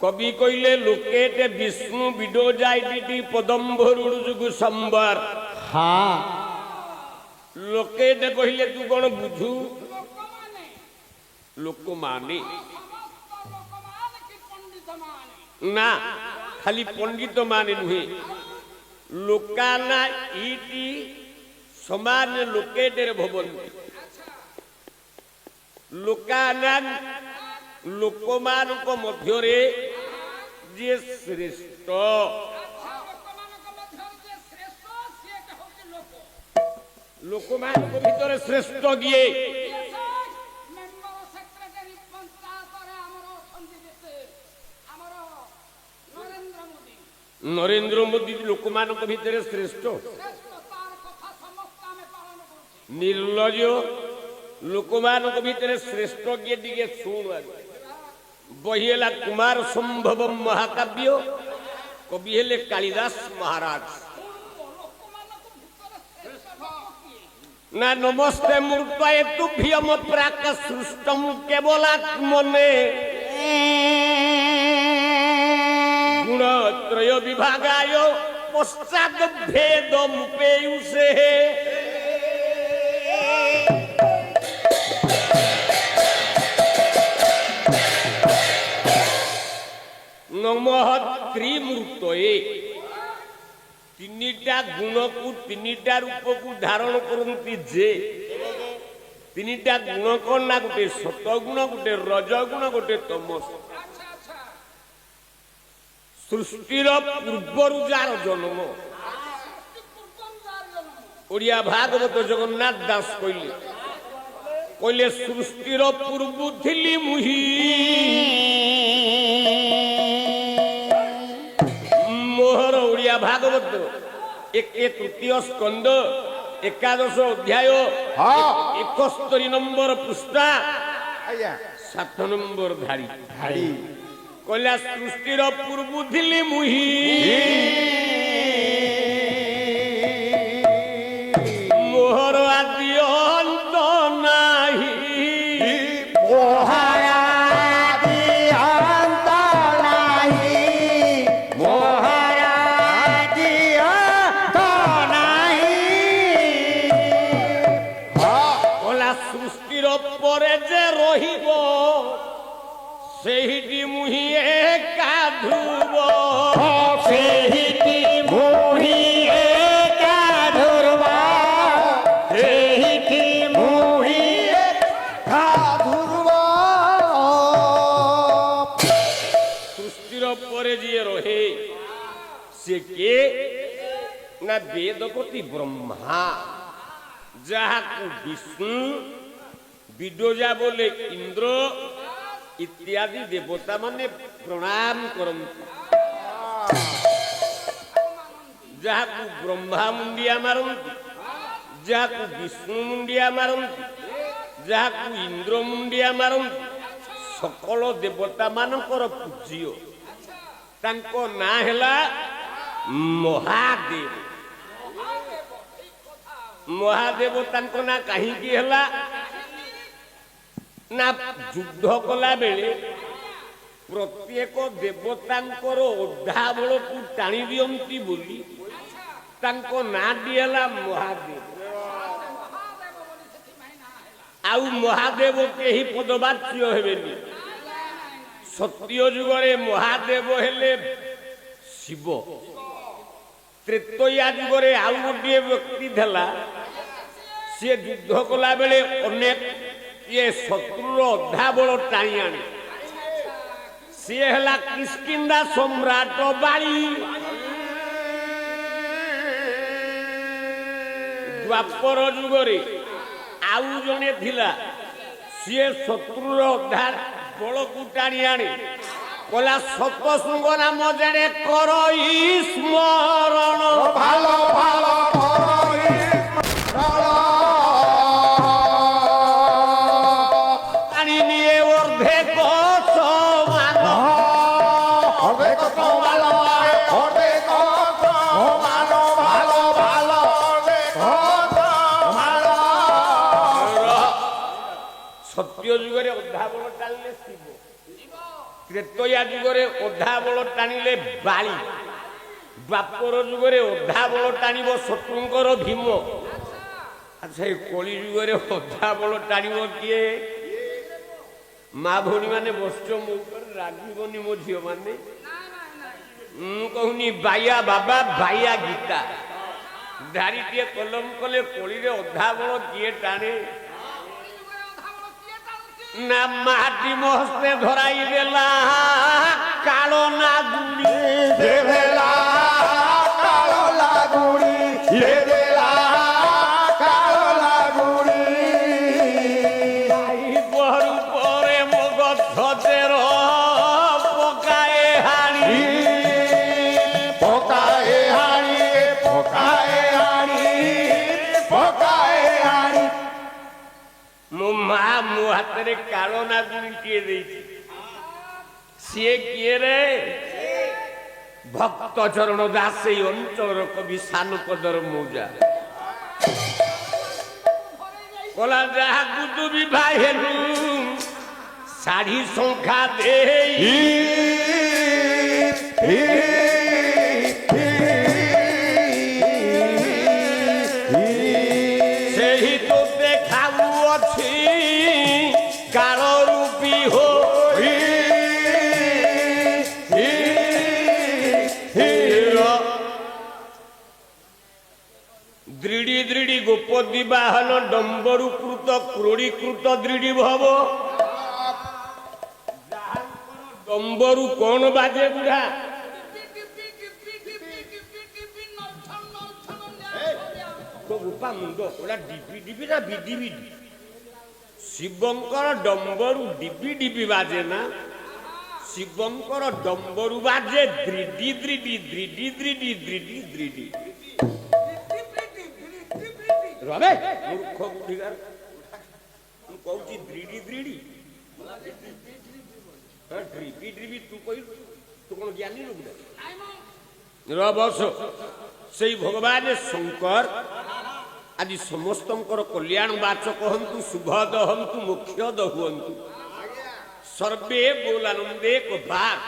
कवि कहले लोकेटे विष्णु विडो जाई पदम्भरुड़ जुगु संबर। हाँ लोकेटे कहले तू कौन बुझू लोक माने ना खाली पंडित माने नुहे लोकाना इति समान लोकेटेर भवन्ति लोकाना लोकमानक मध्यरे जे श्रेष्ठ लोकमानक भितर श्रेष्ठ किए नरेंद्र मोदी लोकमानक भितर श्रेष्ठ निर्लज लोकमानक भितर श्रेष्ठ किए टिके शुण बहिला कुमार संभव महाकाव्य कवि हेले कालिदास महाराज ना नमस्ते मूर्ताय तुभ्यम प्राक सृष्टम केवलात्मने गुणत्रय विभागाय पश्चात भेदमुपेयुषे नमः त्रिमूर्तये तीनिटा गुण को तीनिटा रूप को धारण करती जे तीनिटा गुण कौन ना गोटे सतगुण गोटे रजगुण गोटे तमस सृष्टिर पूर्वर जार जन्म ओडिया भागवत जगन्नाथ दास कहले कहले सृष्टिर पूर्व थिली मुही मोहर ओडिया भागवत एक तृतीय स्कंद एकादश अध्याय 71 नंबर पृष्ठा 7 नंबर धाड़ी कहला सृष्टिर पूर्व थिली मुही मोहर आदि अंत नाही परे जे रहिब सेहिटी मुही एका ध्रुव सेहिटी मुही एका ध्रुव सेहिटी मुही एका ध्रुव सृष्टिर परे जे रहे से के ना वेदपति ब्रह्मा जहा विष्णु विडोजा बोले इंद्र इत्यादि देवता माने प्रणाम करंती जहाँ ब्रह्मा मुंडिया मारंती जहाँ विष्णु मुंडिया मारंती जहाँ इंद्र मुंडिया मारंती सकल देवता मानकर पूज्य तांको ना हैला महादेव महादेव तांको ना कहीं की हैला ना युद्ध कला बेले प्रत्येक देवतांकर ओढ़ा बल को टाणी दियंती बोली तांको ना दिएला महादेव आउ महादेव केही पदवाच्य हेबेनी सत्य जुगरे महादेव हेले शिव त्रेतया जुगरे आउ गोटे व्यक्ति थला से युद्ध कला बेले अनेक ये शत्रु अधा बल टाणी आने सी है किष्किंधा सम्राट बाली द्वापर जुगरे आउ जने थिला सी शत्रु अधा बल को टाणी आने कला सतसुंग नाम जड़े कर स्मरण भालो भालो ତ୍ରେତୟା ଯୁଗରେ ଅଧା ବଳ ଟାଣିଲେ ବାଳି, ଦ୍ୱାପର ଯୁଗରେ ଅଧା ବଳ ଟାଣିବ ଶତ୍ରୁଙ୍କର ଭୀମ। ଆଚ୍ଛା ଏ କଳି ଯୁଗରେ ଅଧା ବଳ ଟାଣିବ କିଏ? ମା ଭଉଣୀ ମାନେ ବସିଛ ମୋ ଉପରେ, ରାଗିବନି ମୋ ଝିଅ ମାନେ। ମୁଁ କହୁନି ବାୟା ବାବା ବାୟା ଗୀତା ଧାରିଟିଏ କଲମ କଲେ କଳିରେ ଅଧା ବଳ କିଏ ଟାଣେ? ନା ମାଟି ମହସ୍ତେ ଧରାଇ ଦେଲା କାଳ ନାଗୁଣି ଦେଲା କାଳ ଲାଗୁଣି, ଦେଲା କାଳ ଲାଗୁଣି। ବରୁ ପରେ ମୋ ଗଛ ଚେର ପକାଏ ହାଣି, ପକାଏ ହାଣି, ପକାଏ ହାଣି, ପକାଏ ହାଣି। ମୋ ମା ମୋ ହାତରେ କାଳ ନାଗୁଣି କିଏ ଦେଇଛି? ସିଏ କିଏ ରେ? ଭକ୍ତ ଚରଣ ଦାସ ଏଇ ଅଞ୍ଚଳର କବି ସାନପଦର ମୌଜା। କଲା ଯାହାକୁ ତୁ ବିଭା ହେଲୁ ଶାଢ଼ୀ ଶଙ୍ଖା ଦେଇ, ସେହି ତୋତେ ଖାଉଅଛି କାଳ ରୂପୀ ହୋଇ। ଦୃଢ଼ି ଦୃଢ଼ି ଗୋପଦୀ ବାହନ ଡମ୍ବରୁକୃତ କ୍ରୋଡ଼ୀକୃତ ଦୃଢ଼ି ଭବ। ଡମ୍ବରୁ କଣ ବାଜେ ବୁଢା? ଗୋପା ମୁଣ୍ଡ କୋଲା ଡିବି ଡିବି ନା ବିଡି ବିଡି? ଶିବଙ୍କର ଡମ୍ବରୁ ଡିବି ଡିବି ବାଜେ ନା? ଶିବଙ୍କର ଡମ୍ବରୁ ବାଜେ ଦୃଢି ଦୃଢି ଦୃଢି ଦୃଢି ଦୃଢି ଦୃଢି। ରବେ ମୂର୍ଖ ବୁଦ୍ଧିଗାର, ମୁଁ କହୁଛି ଦୃଢି ଦୃଢି ଡ୍ରିବି ଡ୍ରିବି ତୁ କହିଲୁ, ତୁ କଣ ଜ୍ଞାନୀ ଲୋକ? ବସ ସେଇ ଭଗବାନ ଶଙ୍କର ଆଜି ସମସ୍ତଙ୍କର କଲ୍ୟାଣ ବାଚକ ହନ୍ତୁ, ଶୁଭଦ ହନ୍ତୁ, ମୋକ୍ଷଦ ହୁଅନ୍ତୁ। ସର୍ବେ ବୋଲାନନ୍ଦେ କ ଭାଗ।